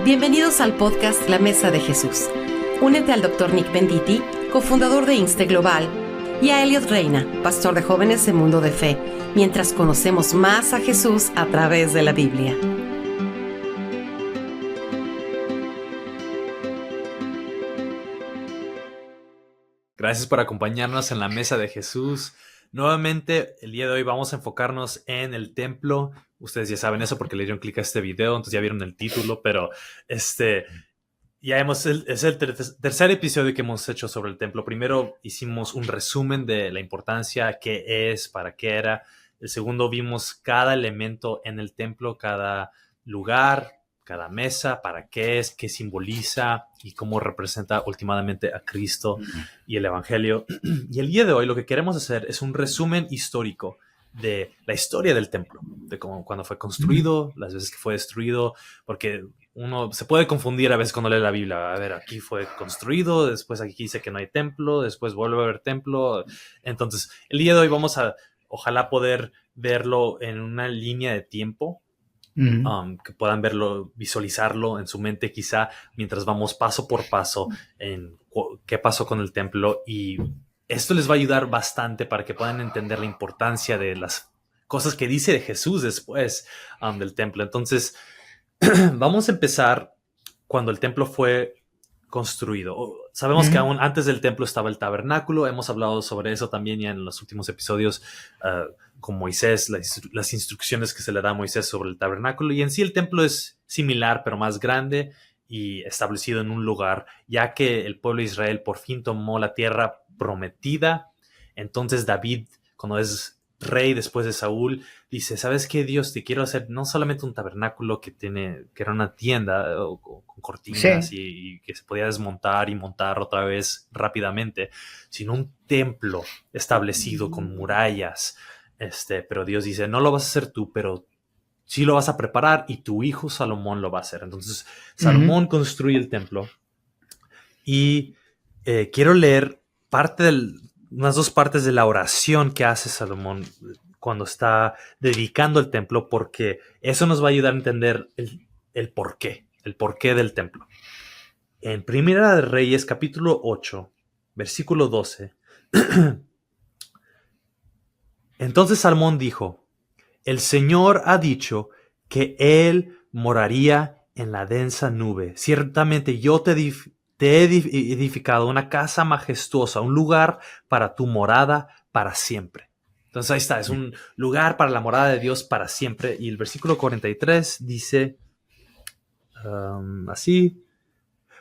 Bienvenidos al podcast La Mesa de Jesús. Únete al Dr. Nick Venditti, cofundador de Inste Global, y a Elliot Reina, pastor de jóvenes en Mundo de Fe, mientras conocemos más a Jesús a través de la Biblia. Gracias por acompañarnos en la Mesa de Jesús. Nuevamente, el día de hoy vamos a enfocarnos en el templo. Ustedes ya saben eso porque le dieron clic a este video, entonces ya vieron el título, pero es el tercer episodio que hemos hecho sobre el templo. Primero hicimos un resumen de la importancia, qué es, para qué era. El segundo vimos cada elemento en el templo, cada lugar, cada mesa, para qué es, qué simboliza y cómo representa últimamente a Cristo y el Evangelio. Y el día de hoy lo que queremos hacer es un resumen histórico de la historia del templo, de cómo, cuando fue construido, las veces que fue destruido, porque uno se puede confundir a veces cuando lee la Biblia. A ver, aquí fue construido, después aquí dice que no hay templo, después vuelve a haber templo. Entonces, el día de hoy vamos a, ojalá poder verlo en una línea de tiempo, que puedan verlo, visualizarlo en su mente quizá mientras vamos paso por paso en qué pasó con el templo, y esto les va a ayudar bastante para que puedan entender la importancia de las cosas que dice de Jesús después del templo. Entonces, vamos a empezar cuando el templo fue construido. Sabemos que aún antes del templo estaba el tabernáculo. Hemos hablado sobre eso también ya en los últimos episodios con Moisés, las instrucciones que se le da a Moisés sobre el tabernáculo. Y en sí el templo es similar, pero más grande y establecido en un lugar, ya que el pueblo de Israel por fin tomó la tierra prometida. Entonces David, cuando es rey después de Saúl, dice: ¿sabes qué, Dios? Te quiero hacer no solamente un tabernáculo que era una tienda con cortinas, sí, y que se podía desmontar y montar otra vez rápidamente, sino un templo establecido con murallas. Pero Dios dice: no lo vas a hacer tú, pero sí lo vas a preparar y tu hijo Salomón lo va a hacer. Entonces Salomón construye el templo, y quiero leer unas dos partes de la oración que hace Salomón cuando está dedicando el templo, porque eso nos va a ayudar a entender el porqué del templo. En Primera de Reyes, capítulo 8, versículo 12. Entonces Salomón dijo: el Señor ha dicho que Él moraría en la densa nube. Ciertamente yo te he edificado una casa majestuosa, un lugar para tu morada para siempre. Entonces ahí está, es un lugar para la morada de Dios para siempre. Y el versículo 43 dice así: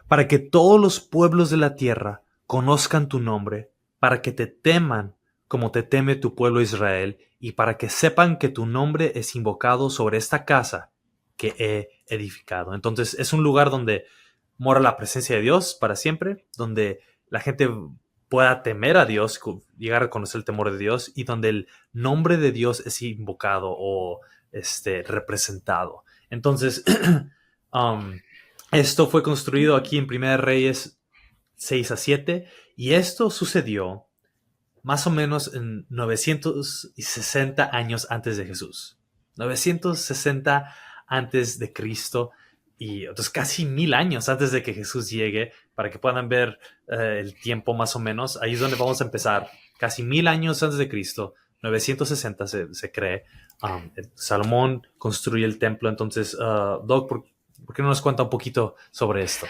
para que todos los pueblos de la tierra conozcan tu nombre, para que te teman como te teme tu pueblo Israel, y para que sepan que tu nombre es invocado sobre esta casa que he edificado. Entonces es un lugar donde mora la presencia de Dios para siempre, donde la gente pueda temer a Dios, llegar a conocer el temor de Dios, y donde el nombre de Dios es invocado o representado. Entonces, esto fue construido aquí en Primera de Reyes 6-7, y esto sucedió más o menos en 960 años antes de Jesús. 960 antes de Cristo. Y entonces casi 1000 años antes de que Jesús llegue, para que puedan ver el tiempo más o menos. Ahí es donde vamos a empezar. Casi 1000 años antes de Cristo, 960 se cree. Salomón construye el templo. Entonces, Doc, ¿por qué no nos cuenta un poquito sobre esto?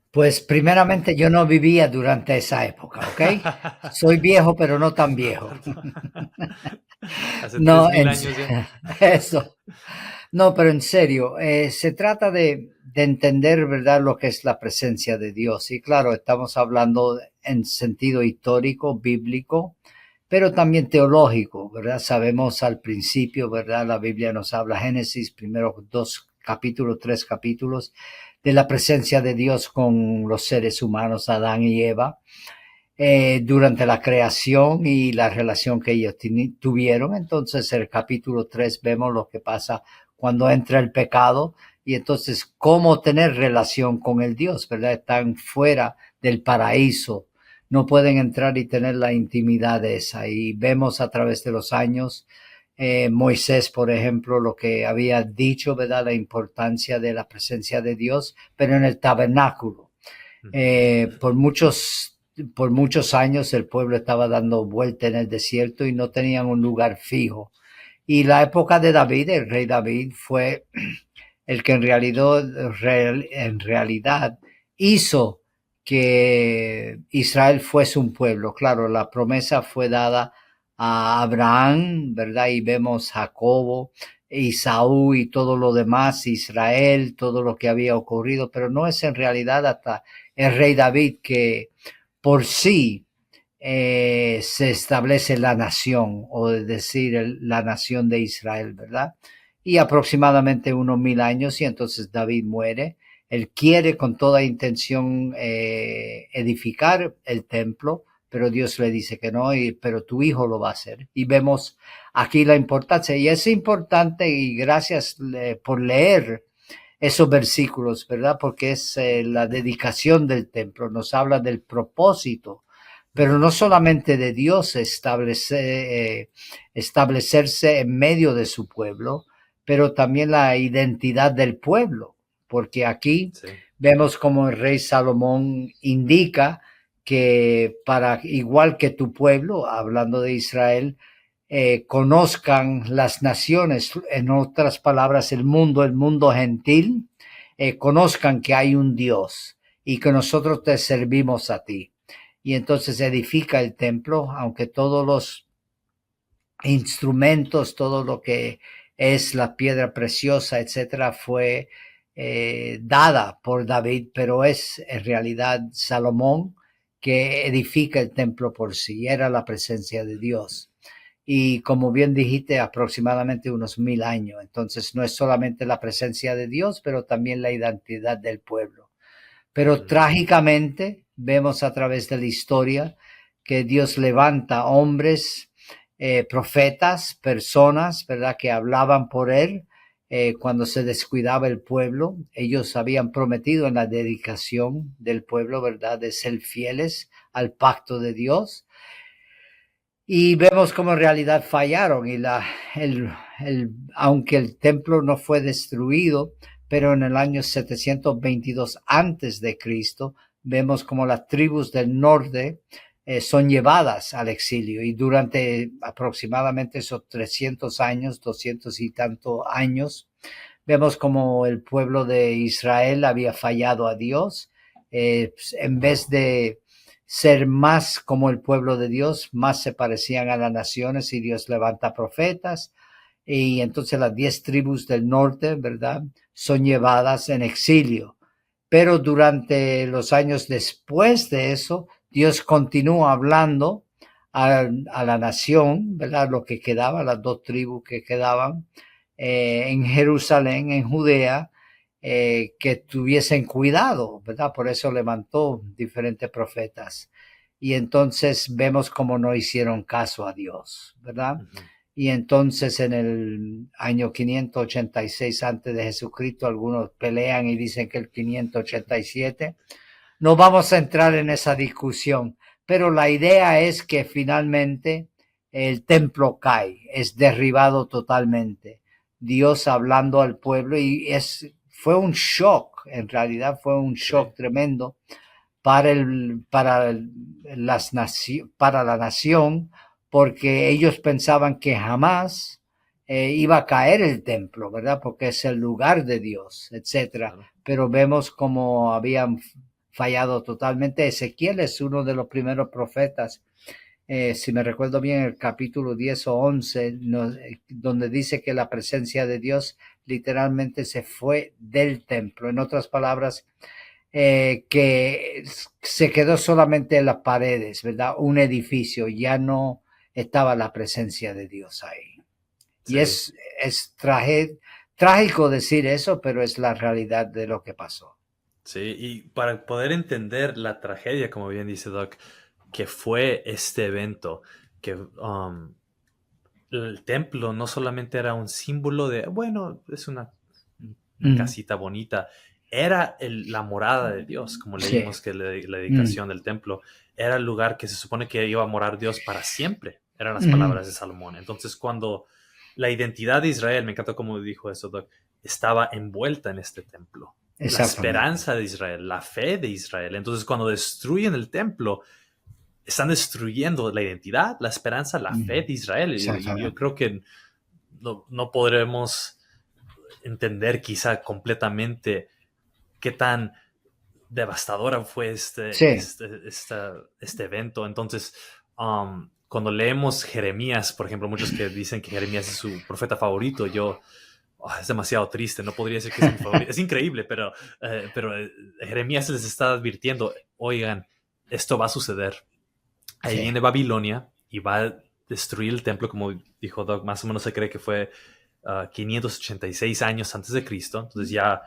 Pues primeramente yo no vivía durante esa época, ¿ok? Soy viejo, pero no tan viejo. Hace No, 3000 años ya. Eso. No, pero en serio, se trata de entender, ¿verdad?, lo que es la presencia de Dios. Y claro, estamos hablando en sentido histórico, bíblico, pero también teológico, ¿verdad? Sabemos al principio, ¿verdad? La Biblia nos habla, Génesis, primeros 2 capítulos, 3 capítulos, de la presencia de Dios con los seres humanos, Adán y Eva, durante la creación y la relación que ellos tuvieron. Entonces, en el capítulo 3 vemos lo que pasa cuando entra el pecado, y entonces cómo tener relación con el Dios, ¿verdad? Están fuera del paraíso, no pueden entrar y tener la intimidad esa. Y vemos a través de los años Moisés, por ejemplo, lo que había dicho, ¿verdad? La importancia de la presencia de Dios, pero en el tabernáculo. Por muchos años el pueblo estaba dando vuelta en el desierto y no tenían un lugar fijo. Y la época de David, el rey David, fue el que en realidad hizo que Israel fuese un pueblo. Claro, la promesa fue dada a Abraham, ¿verdad? Y vemos Jacobo, Esaú y todo lo demás, Israel, todo lo que había ocurrido, pero no es en realidad hasta el rey David que por sí se establece la nación, o es decir, la nación de Israel, ¿verdad? Y aproximadamente unos 1000 años, y entonces David muere. Él quiere con toda intención edificar el templo, pero Dios le dice que no, pero tu hijo lo va a hacer. Y vemos aquí la importancia, y es importante, y gracias por leer esos versículos, ¿verdad? Porque es la dedicación del templo, nos habla del propósito, pero no solamente de Dios establecerse en medio de su pueblo, pero también la identidad del pueblo, porque aquí Sí. vemos como el rey Salomón indica que para igual que tu pueblo, hablando de Israel, conozcan las naciones, en otras palabras, el mundo gentil, conozcan que hay un Dios y que nosotros te servimos a ti. Y entonces edifica el templo, aunque todos los instrumentos, todo lo que es la piedra preciosa, etcétera, fue dada por David, pero es en realidad Salomón que edifica el templo por sí, era la presencia de Dios. Y como bien dijiste, aproximadamente unos 1000 años. Entonces no es solamente la presencia de Dios, pero también la identidad del pueblo. Pero trágicamente vemos a través de la historia que Dios levanta hombres, profetas, personas, ¿verdad? Que hablaban por él cuando se descuidaba el pueblo. Ellos habían prometido en la dedicación del pueblo, ¿verdad? De ser fieles al pacto de Dios. Y vemos cómo en realidad fallaron y aunque el templo no fue destruido, pero en el año 722 antes de Cristo, vemos como las tribus del norte son llevadas al exilio, y durante aproximadamente esos 300 años, 200 y tantos años, vemos como el pueblo de Israel había fallado a Dios. En vez de ser más como el pueblo de Dios, más se parecían a las naciones, y Dios levanta profetas, y entonces las 10 tribus del norte, ¿verdad?, son llevadas en exilio. Pero durante los años después de eso, Dios continúa hablando a la nación, ¿verdad?, lo que quedaba, las 2 tribus que quedaban en Jerusalén, en Judea, que tuviesen cuidado, ¿verdad? Por eso levantó diferentes profetas. Y entonces vemos cómo no hicieron caso a Dios, ¿verdad? Y entonces en el año 586 antes de Jesucristo, algunos pelean y dicen que el 587. No vamos a entrar en esa discusión, pero la idea es que finalmente el templo cae, es derribado totalmente. Dios hablando al pueblo, y fue un shock, en realidad fue un shock tremendo para la nación, porque ellos pensaban que jamás iba a caer el templo, ¿verdad? Porque es el lugar de Dios, etcétera. Claro. Pero vemos como habían fallado totalmente. Ezequiel es uno de los primeros profetas, si me recuerdo bien, el capítulo 10 o 11, donde dice que la presencia de Dios literalmente se fue del templo. En otras palabras, que se quedó solamente en las paredes, ¿verdad? Un edificio, ya no estaba la presencia de Dios ahí. Sí. Y es trágico decir eso, pero es la realidad de lo que pasó. Sí, y para poder entender la tragedia, como bien dice Doc, que fue este evento, que el templo no solamente era un símbolo de, bueno, es una casita bonita, era la morada de Dios, como leímos que la dedicación del templo era el lugar que se supone que iba a morar Dios para siempre, eran las palabras de Salomón. Entonces cuando la identidad de Israel, me encanta cómo dijo eso, Doc, estaba envuelta en este templo. La esperanza de Israel, la fe de Israel. Entonces, cuando destruyen el templo, están destruyendo la identidad, la esperanza, la fe de Israel. Y yo creo que no podremos entender quizá completamente qué tan devastadora fue este evento. Entonces, cuando leemos Jeremías, por ejemplo, muchos que dicen que Jeremías es su profeta favorito, es demasiado triste, no podría decir que es mi favorito. Es increíble, pero Jeremías les está advirtiendo, oigan, esto va a suceder. Ahí viene Babilonia y va a destruir el templo, como dijo Doug, más o menos se cree que fue 586 años antes de Cristo. Entonces ya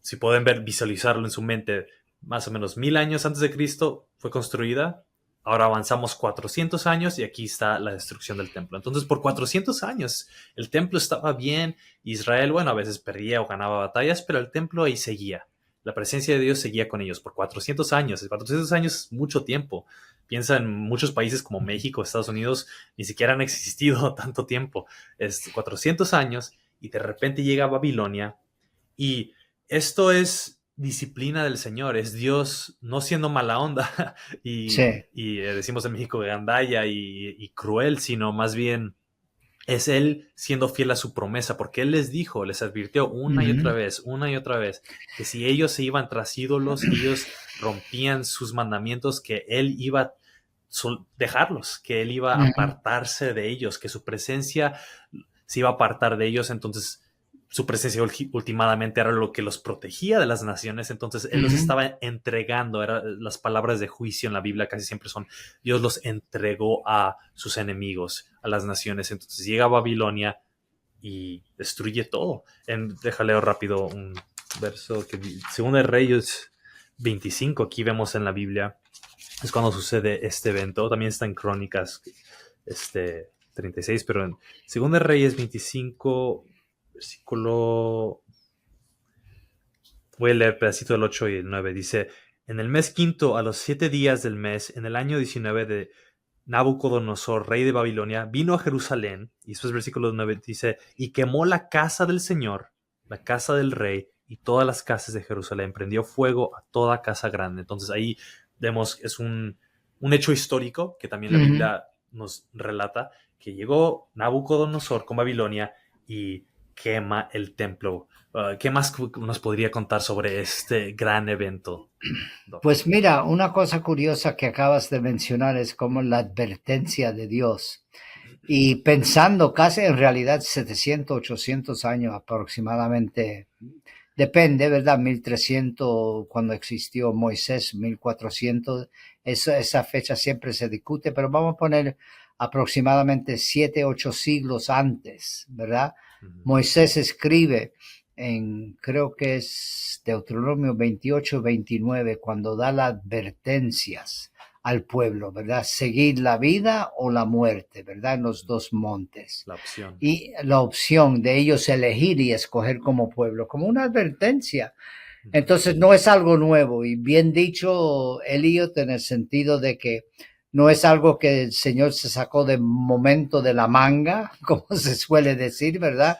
si pueden visualizarlo en su mente, más o menos 1000 años antes de Cristo fue construida. Ahora avanzamos 400 años y aquí está la destrucción del templo. Entonces, por 400 años el templo estaba bien. Israel, bueno, a veces perdía o ganaba batallas, pero el templo ahí seguía. La presencia de Dios seguía con ellos por 400 años. 400 años es mucho tiempo. Piensa en muchos países como México, Estados Unidos, ni siquiera han existido tanto tiempo. Es 400 años y de repente llega Babilonia. Y esto es disciplina del Señor, es Dios no siendo mala onda y decimos en México gandalla y cruel, sino más bien es Él siendo fiel a su promesa, porque Él les dijo, les advirtió una y otra vez, que si ellos se iban tras ídolos, ellos rompían sus mandamientos, que Él iba a dejarlos, que Él iba a apartarse de ellos, que su presencia se iba a apartar de ellos. Entonces su presencia últimamente era lo que los protegía de las naciones. Entonces Él los estaba entregando. Las palabras de juicio en la Biblia casi siempre son: Dios los entregó a sus enemigos, a las naciones. Entonces llega a Babilonia y destruye todo. Déjale leer rápido un verso que Segunda de Reyes 25, aquí vemos en la Biblia, es cuando sucede este evento. También está en Crónicas 36, pero en Segunda de Reyes 25, versículo, voy a leer pedacito del 8 y el 9, dice: en el mes quinto, a los 7 días del mes, en el año 19 de Nabucodonosor, rey de Babilonia, vino a Jerusalén. Y después versículo 9 dice: y quemó la casa del Señor, la casa del rey y todas las casas de Jerusalén, prendió fuego a toda casa grande. Entonces ahí vemos, es un hecho histórico que también la Biblia nos relata, que llegó Nabucodonosor con Babilonia y quema el templo. ¿Qué más nos podría contar sobre este gran evento, Doc? Pues mira, una cosa curiosa que acabas de mencionar es como la advertencia de Dios. Y pensando casi en realidad 700, 800 años aproximadamente, depende, ¿verdad? 1300 cuando existió Moisés, 1400, esa fecha siempre se discute, pero vamos a poner aproximadamente 7, 8 siglos antes, ¿verdad? Moisés escribe creo que es Deuteronomio 28, 29, cuando da las advertencias al pueblo, ¿verdad? Seguir la vida o la muerte, ¿verdad? En los dos montes. La opción. Y la opción de ellos elegir y escoger como pueblo, como una advertencia. Entonces no es algo nuevo, y bien dicho, Elliot, en el sentido de que no es algo que el Señor se sacó de momento de la manga, como se suele decir, ¿verdad?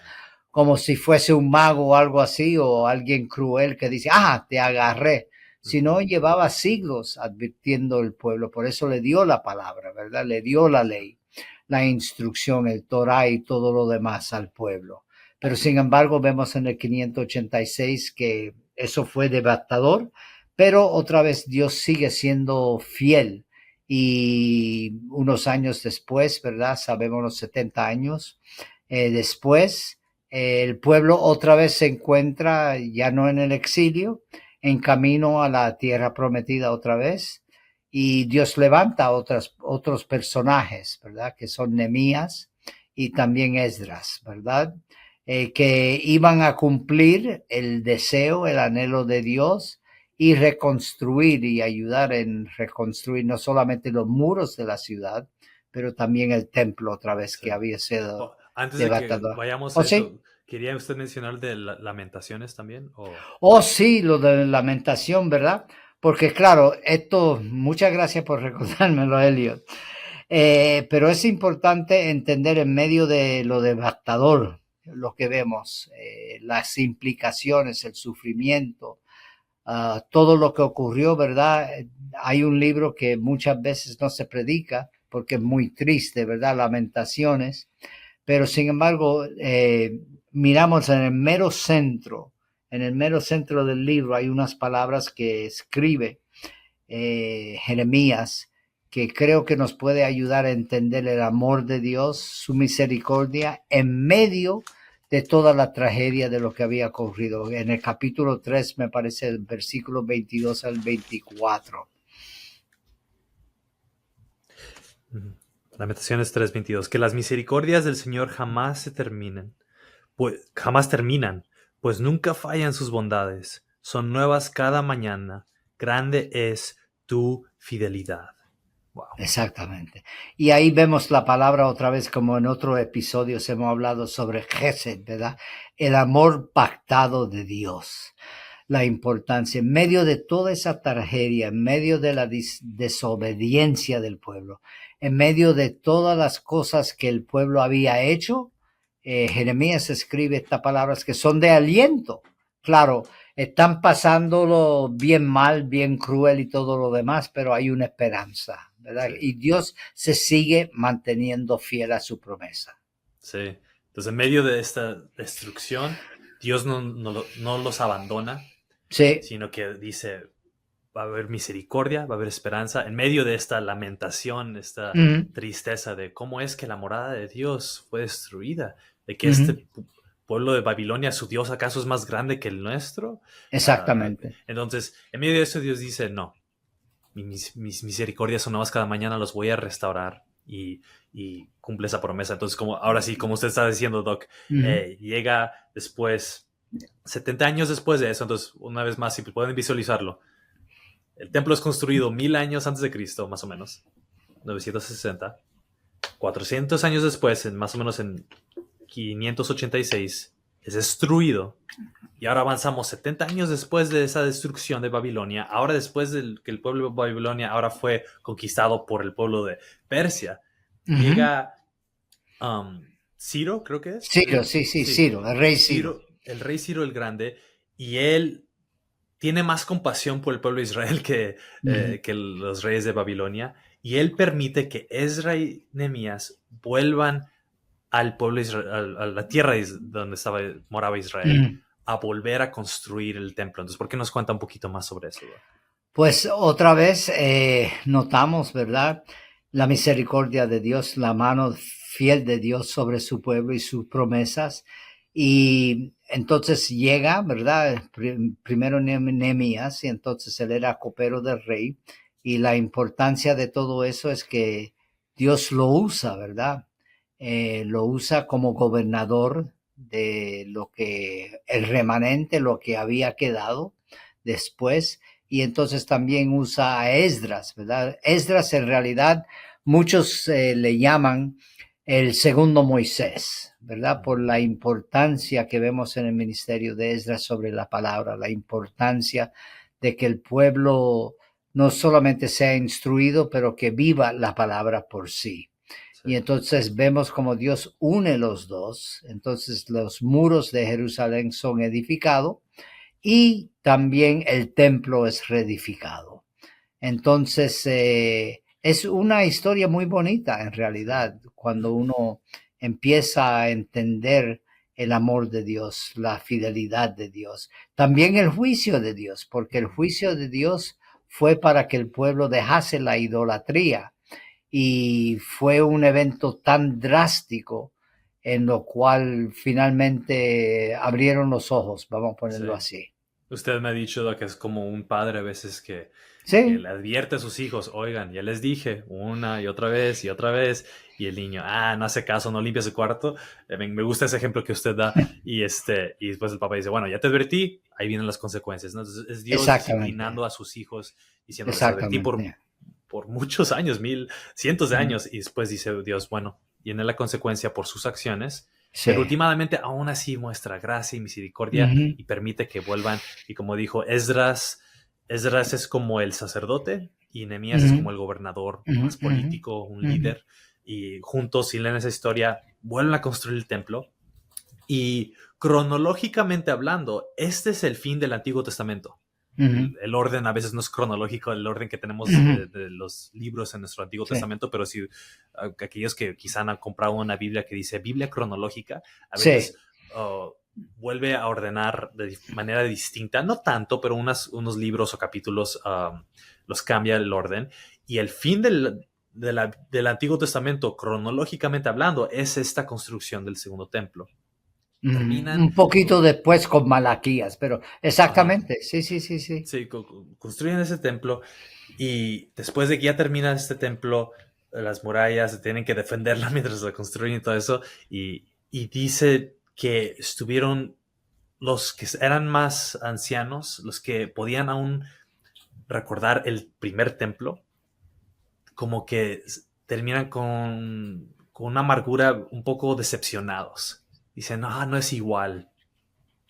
Como si fuese un mago o algo así, o alguien cruel que dice: te agarré. Sino llevaba siglos advirtiendo al pueblo, por eso le dio la palabra, ¿verdad? Le dio la ley, la instrucción, el Torah y todo lo demás al pueblo. Pero sin embargo vemos en el 586 que eso fue devastador, pero otra vez Dios sigue siendo fiel. Y unos años después, ¿verdad? Sabemos los 70 años después, el pueblo otra vez se encuentra ya no en el exilio, en camino a la tierra prometida otra vez, y Dios levanta otros personajes, ¿verdad? Que son Nehemías y también Esdras, ¿verdad? Que iban a cumplir el deseo, el anhelo de Dios, y reconstruir y ayudar en reconstruir no solamente los muros de la ciudad, pero también el templo otra vez que había sido antes devastado. de que vayamos a eso, ¿Sí? ¿quería usted mencionar de Lamentaciones también? Sí, lo de Lamentación, ¿verdad? Porque claro, muchas gracias por recordármelo, Elliot. Pero es importante entender en medio de lo devastador, lo que vemos, las implicaciones, el sufrimiento, todo lo que ocurrió, ¿verdad? Hay un libro que muchas veces no se predica porque es muy triste, ¿verdad? Lamentaciones, pero sin embargo, miramos en el mero centro del libro hay unas palabras que escribe Jeremías, que creo que nos puede ayudar a entender el amor de Dios, su misericordia en medio de toda la tragedia de lo que había ocurrido. En el capítulo 3, me parece, el versículo 22 al 24. Lamentaciones 3:22. Que las misericordias del Señor jamás terminan, pues nunca fallan sus bondades. Son nuevas cada mañana. Grande es tu fidelidad. Wow. Exactamente. Y ahí vemos la palabra otra vez, como en otros episodios hemos hablado sobre Gesed, ¿verdad? El amor pactado de Dios. La importancia, en medio de toda esa tragedia, en medio de la desobediencia del pueblo, en medio de todas las cosas que el pueblo había hecho, Jeremías escribe estas palabras que son de aliento. Claro, están pasándolo bien mal, bien cruel y todo lo demás, pero hay una esperanza, ¿verdad? Sí. Y Dios se sigue manteniendo fiel a su promesa. Sí. Entonces, en medio de esta destrucción, Dios no los abandona, sí, sino que dice, va a haber misericordia, va a haber esperanza, en medio de esta lamentación, esta tristeza de cómo es que la morada de Dios fue destruida, de que este pueblo de Babilonia, su Dios, ¿acaso es más grande que el nuestro? Exactamente. Entonces, en medio de eso, Dios dice, no, mis misericordias son nuevas cada mañana, los voy a restaurar y cumple esa promesa. Entonces, ahora sí, como usted está diciendo, Doc, llega después, 70 años después de eso, entonces, una vez más, si pueden visualizarlo, el templo es construido 1000 años antes de Cristo, más o menos, 960. 400 años después, más o menos en 586, es destruido. Y ahora avanzamos 70 años después de esa destrucción de Babilonia. Ahora después de que el pueblo de Babilonia ahora fue conquistado por el pueblo de Persia. Llega Ciro, creo que es. Ciro, sí, Ciro, el rey Ciro. El rey Ciro el Grande. Y él tiene más compasión por el pueblo de Israel que los reyes de Babilonia. Y él permite que Ezra y Nehemías vuelvan al pueblo de Israel, a la tierra donde moraba Israel, a volver a construir el templo. Entonces, ¿por qué nos cuenta un poquito más sobre eso? Pues otra vez notamos, ¿verdad? La misericordia de Dios, la mano fiel de Dios sobre su pueblo y sus promesas. Y entonces llega, ¿verdad? Primero Nehemías, y entonces él era copero del rey. Y la importancia de todo eso es que Dios lo usa, ¿verdad? Lo usa como gobernador de lo que el remanente, lo que había quedado después, y entonces también usa a Esdras, ¿verdad? Esdras en realidad muchos le llaman el segundo Moisés, ¿verdad? Por la importancia que vemos en el ministerio de Esdras sobre la palabra, la importancia de que el pueblo no solamente sea instruido, pero que viva la palabra por sí. Y entonces vemos como Dios une los dos. Entonces los muros de Jerusalén son edificados y también el templo es reedificado. Entonces es una historia muy bonita en realidad cuando uno empieza a entender el amor de Dios, la fidelidad de Dios. También el juicio de Dios, porque el juicio de Dios fue para que el pueblo dejase la idolatría. Y fue un evento tan drástico en lo cual finalmente abrieron los ojos, vamos a ponerlo así. Usted me ha dicho que es como un padre a veces que le advierte a sus hijos, oigan, ya les dije una y otra vez, y el niño, no hace caso, no limpia su cuarto. Me gusta ese ejemplo que usted da, y después el papá dice, bueno, ya te advertí, ahí vienen las consecuencias, ¿no? Entonces es Dios disciplinando a sus hijos, diciendo, les advertí por muchos años, cientos de años, y después dice Dios, bueno, viene la consecuencia por sus acciones, pero últimamente aún así muestra gracia y misericordia y permite que vuelvan. Y como dijo Esdras es como el sacerdote y Nehemías es como el gobernador más político, un líder, y juntos, si leen esa historia, vuelven a construir el templo. Y cronológicamente hablando, este es el fin del Antiguo Testamento. El orden a veces no es cronológico, el orden que tenemos de los libros en nuestro Antiguo Testamento, pero si aquellos que quizá han comprado una Biblia que dice Biblia cronológica, a veces vuelve a ordenar de manera distinta, no tanto, pero unos libros o capítulos los cambia el orden. Y el fin del Antiguo Testamento, cronológicamente hablando, es esta construcción del segundo templo. Terminan, un poquito después con Malaquías, pero exactamente, sí. Sí, construyen ese templo y después de que ya termina este templo, las murallas tienen que defenderla mientras la construyen y todo eso, y dice que estuvieron los que eran más ancianos, los que podían aún recordar el primer templo, como que terminan con una amargura, un poco decepcionados. Dicen, no es igual.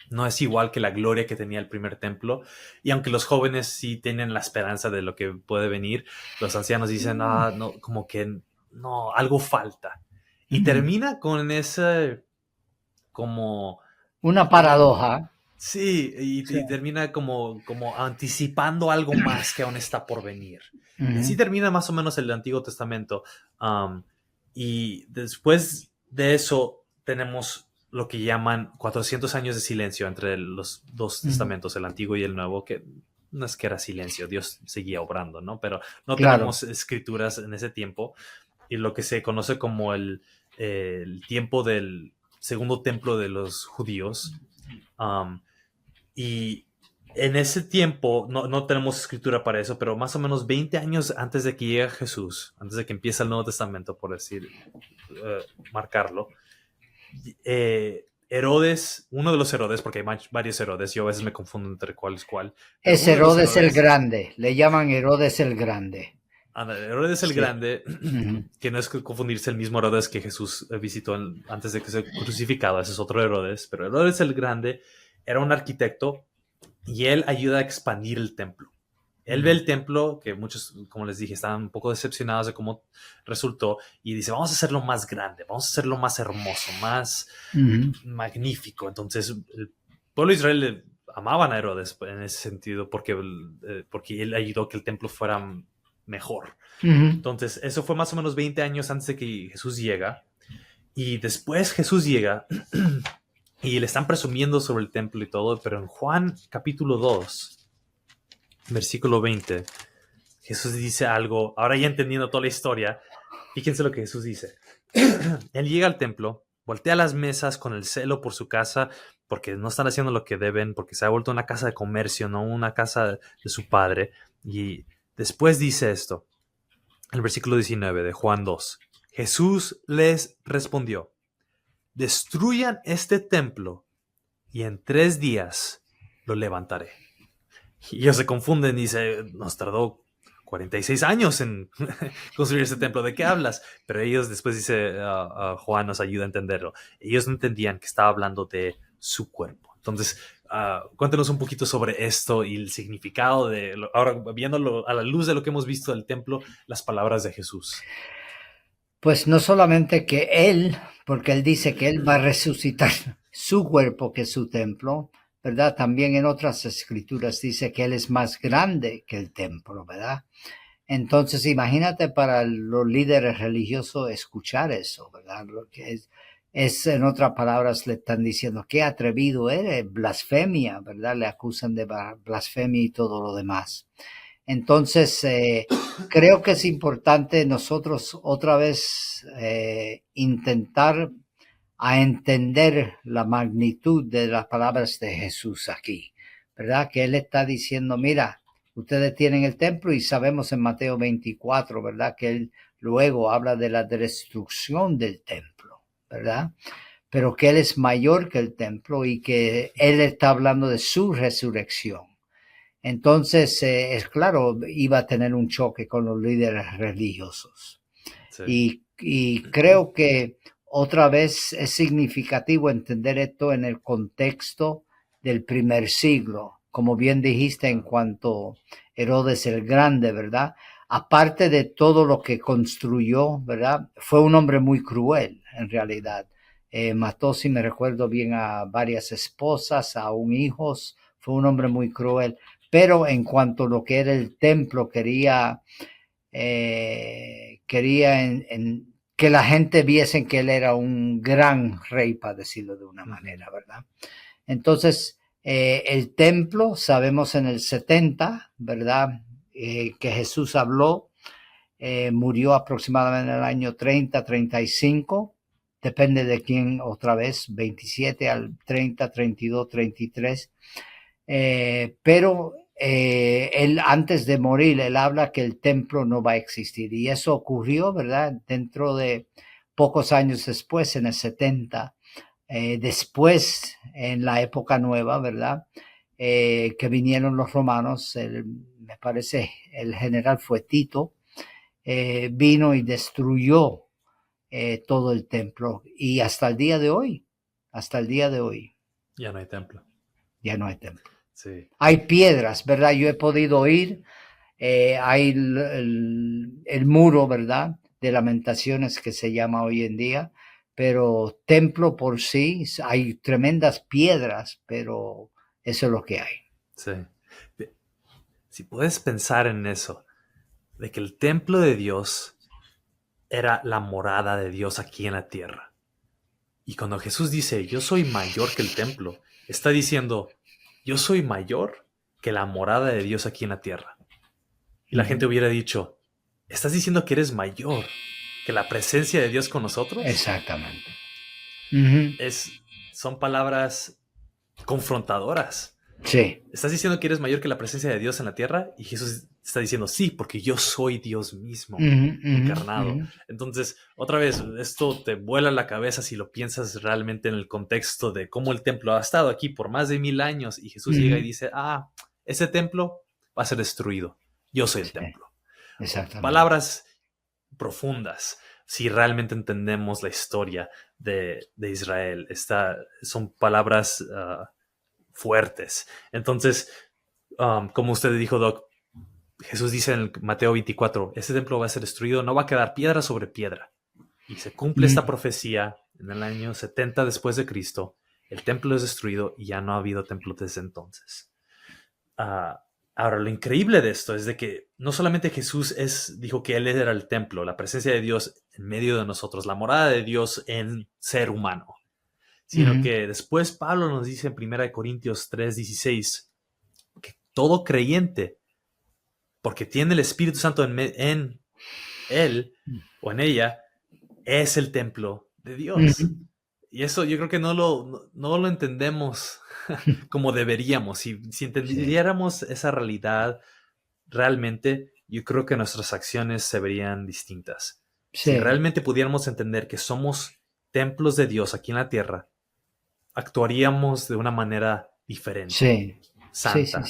No es igual que la gloria que tenía el primer templo. Y aunque los jóvenes sí tienen la esperanza de lo que puede venir, los ancianos dicen, no, como que no, algo falta. Y termina con ese, como... una paradoja. Sí, y termina como anticipando algo más que aún está por venir. Y así termina más o menos el Antiguo Testamento. Y después de eso tenemos lo que llaman 400 años de silencio entre los dos testamentos, el Antiguo y el Nuevo, que no es que era silencio, Dios seguía obrando, ¿no? Pero no tenemos escrituras en ese tiempo. Y lo que se conoce como el tiempo del segundo templo de los judíos. Y en ese tiempo, no tenemos escritura para eso, pero más o menos 20 años antes de que llegue Jesús, antes de que empiece el Nuevo Testamento, por decir, marcarlo, Herodes, uno de los Herodes, porque hay varios Herodes, yo a veces me confundo entre cuál es cuál. Es Herodes el Grande, le llaman Herodes el Grande. Herodes el Grande, que no es confundirse el mismo Herodes que Jesús visitó antes de que sea crucificado, ese es otro Herodes, pero Herodes el Grande era un arquitecto y él ayuda a expandir el templo. Él ve el templo, que muchos, como les dije, estaban un poco decepcionados de cómo resultó, y dice, vamos a hacerlo más grande, vamos a hacerlo más hermoso, más magnífico. Entonces, el pueblo de Israel amaban a Herodes en ese sentido, porque él ayudó a que el templo fuera mejor. Entonces, eso fue más o menos 20 años antes de que Jesús llega, y después Jesús llega, y le están presumiendo sobre el templo y todo, pero en Juan capítulo 2, versículo 20, Jesús dice algo, ahora ya entendiendo toda la historia, fíjense lo que Jesús dice. Él llega al templo, voltea las mesas con el celo por su casa, porque no están haciendo lo que deben, porque se ha vuelto una casa de comercio, no una casa de su padre. Y después dice esto, el versículo 19 de Juan 2. Jesús les respondió, destruyan este templo y en 3 días lo levantaré. Y ellos se confunden y dicen, nos tardó 46 años en construir ese templo, ¿de qué hablas? Pero ellos después dice, Juan nos ayuda a entenderlo. Ellos no entendían que estaba hablando de su cuerpo. Entonces, cuéntanos un poquito sobre esto y el significado ahora viéndolo a la luz de lo que hemos visto del templo, las palabras de Jesús. Pues no solamente que él, porque él dice que él va a resucitar su cuerpo que es su templo, ¿verdad? También en otras escrituras dice que él es más grande que el templo, ¿verdad? Entonces imagínate para los líderes religiosos escuchar eso, ¿verdad? Lo que es en otras palabras le están diciendo, qué atrevido eres, blasfemia, ¿verdad? Le acusan de blasfemia y todo lo demás. Entonces, creo que es importante nosotros otra vez intentar a entender la magnitud de las palabras de Jesús aquí, ¿verdad? Que él está diciendo, mira, ustedes tienen el templo y sabemos en Mateo 24, ¿verdad? Que él luego habla de la destrucción del templo, ¿verdad? Pero que él es mayor que el templo y que él está hablando de su resurrección. Entonces, es claro, iba a tener un choque con los líderes religiosos. Sí. Y creo que otra vez es significativo entender esto en el contexto del primer siglo. Como bien dijiste en cuanto a Herodes el Grande, ¿verdad? aparte de todo lo que construyó, ¿verdad? Fue un hombre muy cruel, en realidad. Mató, si me recuerdo bien, a varias esposas, a un hijos. Fue un hombre muy cruel. Pero en cuanto a lo que era el templo, quería que la gente viese que él era un gran rey, para decirlo de una manera, ¿verdad? Entonces, el templo, sabemos en el 70, ¿verdad? Que Jesús habló, murió aproximadamente en el año 30, 35, depende de quién, otra vez, 27 al 30, 32, 33, pero él antes de morir, él habla que el templo no va a existir, y eso ocurrió, ¿verdad? Dentro de pocos años después, en el 70, después, en la época nueva, ¿verdad? Que vinieron los romanos, me parece el general fue Tito, vino y destruyó todo el templo, y hasta el día de hoy, Ya no hay templo. ya no hay templo. Sí. Hay piedras, ¿verdad? Yo he podido ir, hay el muro, ¿verdad? De Lamentaciones, que se llama hoy en día, pero templo por sí, hay tremendas piedras, pero eso es lo que hay. Sí. Si puedes pensar en eso, de que el templo de Dios era la morada de Dios aquí en la tierra. Y cuando Jesús dice, yo soy mayor que el templo, está diciendo, yo soy mayor que la morada de Dios aquí en la tierra. Y la gente hubiera dicho, ¿estás diciendo que eres mayor que la presencia de Dios con nosotros? Exactamente. Son palabras confrontadoras. Sí. ¿Estás diciendo que eres mayor que la presencia de Dios en la tierra? Y Jesús está diciendo, sí, porque yo soy Dios mismo, encarnado. Entonces, otra vez, esto te vuela la cabeza si lo piensas realmente en el contexto de cómo el templo ha estado aquí por más de 1000 años y Jesús llega y dice, ese templo va a ser destruido. Yo soy el templo. Exactamente. Palabras profundas. Si realmente entendemos la historia de Israel, son palabras fuertes. Entonces, como usted dijo, Doc, Jesús dice en el Mateo 24, ese templo va a ser destruido, no va a quedar piedra sobre piedra. Y se cumple esta profecía en el año 70 después de Cristo. El templo es destruido y ya no ha habido templo desde entonces. Ahora, lo increíble de esto es de que no solamente Jesús dijo que Él era el templo, la presencia de Dios en medio de nosotros, la morada de Dios en ser humano, sino que después Pablo nos dice en 1 Corintios 3:16 que todo creyente, porque tiene el Espíritu Santo en él o en ella, es el templo de Dios. Y eso yo creo que no lo entendemos como deberíamos. Si entendiéramos esa realidad realmente, yo creo que nuestras acciones se verían distintas. Sí. Si realmente pudiéramos entender que somos templos de Dios aquí en la tierra, actuaríamos de una manera diferente, santa,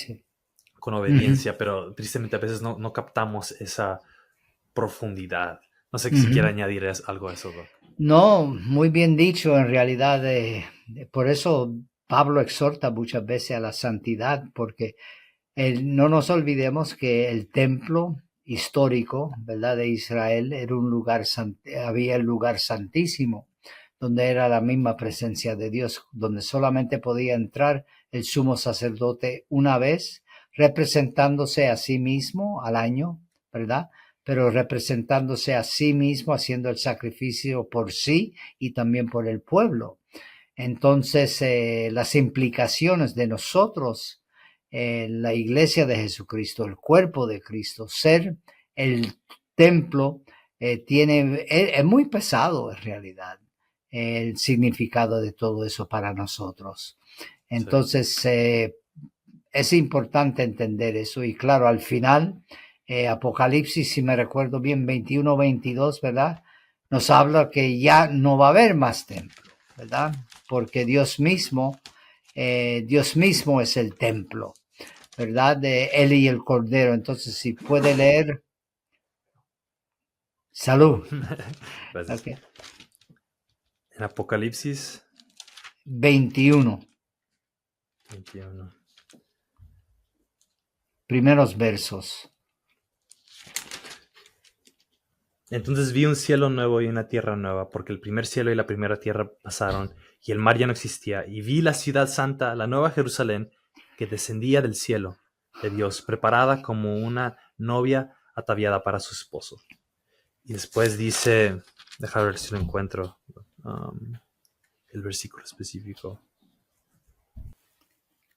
con obediencia, pero tristemente a veces no captamos esa profundidad. No sé si quiere añadir algo a eso, Doc. No, muy bien dicho, en realidad. Por eso Pablo exhorta muchas veces a la santidad, porque no nos olvidemos que el templo histórico, ¿verdad?, de Israel era un lugar, había el lugar santísimo, donde era la misma presencia de Dios, donde solamente podía entrar el sumo sacerdote una vez, representándose a sí mismo al año, ¿verdad?, pero representándose a sí mismo, haciendo el sacrificio por sí y también por el pueblo. Entonces, las implicaciones de nosotros, la iglesia de Jesucristo, el cuerpo de Cristo, ser el templo, es muy pesado en realidad el significado de todo eso para nosotros. Entonces, es importante entender eso, y claro, al final, Apocalipsis, si me recuerdo bien, 21-22, ¿verdad?, nos habla que ya no va a haber más templo, ¿verdad?, porque Dios mismo es el templo, ¿verdad?, de Él y el Cordero. Entonces, si puede leer. Salud. Gracias. Okay. En Apocalipsis 21. Primeros versos. Entonces vi un cielo nuevo y una tierra nueva, porque el primer cielo y la primera tierra pasaron, y el mar ya no existía. Y vi la ciudad santa, la nueva Jerusalén, que descendía del cielo de Dios, preparada como una novia ataviada para su esposo. Y después dice, deja ver si lo encuentro, el versículo específico.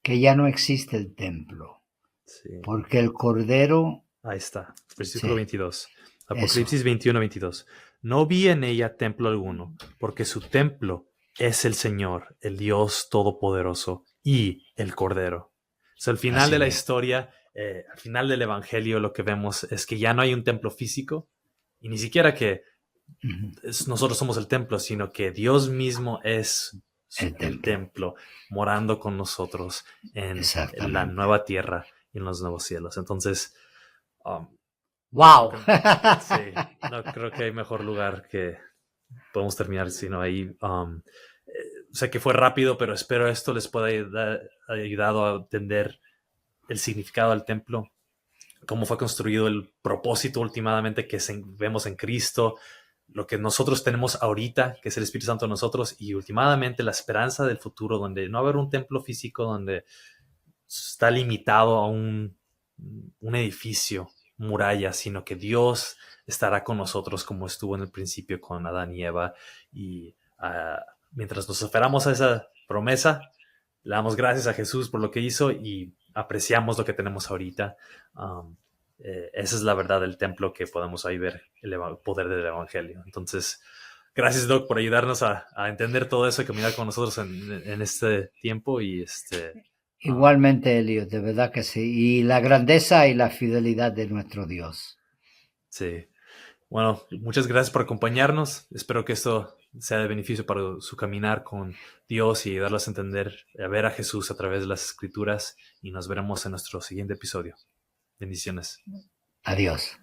Que ya no existe el templo, Sí. porque el Cordero... Ahí está, versículo Sí, 22. eso. Apocalipsis 21-22. No vi en ella templo alguno, porque su templo es el Señor, el Dios Todopoderoso y el Cordero. O sea, al final Así de la es. historia, al final del Evangelio, lo que vemos es que ya no hay un templo físico, y ni siquiera que nosotros somos el templo, sino que Dios mismo es el templo, morando con nosotros en la nueva tierra y en los nuevos cielos. Entonces, ¡wow! sí, no creo que hay mejor lugar que podemos terminar sino ahí. Sé que fue rápido, pero espero esto les pueda ayudado a entender el significado del templo, cómo fue construido, el propósito últimamente que vemos en Cristo, lo que nosotros tenemos ahorita, que es el Espíritu Santo en nosotros, y últimamente la esperanza del futuro, donde no va a haber un templo físico, donde está limitado a un edificio, muralla, sino que Dios estará con nosotros como estuvo en el principio con Adán y Eva. Y mientras nos esperamos a esa promesa, le damos gracias a Jesús por lo que hizo y apreciamos lo que tenemos ahorita. Esa es la verdad del templo, que podemos ahí ver el poder del Evangelio. Entonces, gracias, Doc, por ayudarnos a entender todo eso y caminar con nosotros en este tiempo. Y Igualmente, Elliot, de verdad que sí. Y la grandeza y la fidelidad de nuestro Dios. Sí. Bueno, muchas gracias por acompañarnos. Espero que esto sea de beneficio para su caminar con Dios y darles a entender, a ver a Jesús a través de las Escrituras. Y nos veremos en nuestro siguiente episodio. Bendiciones. Adiós.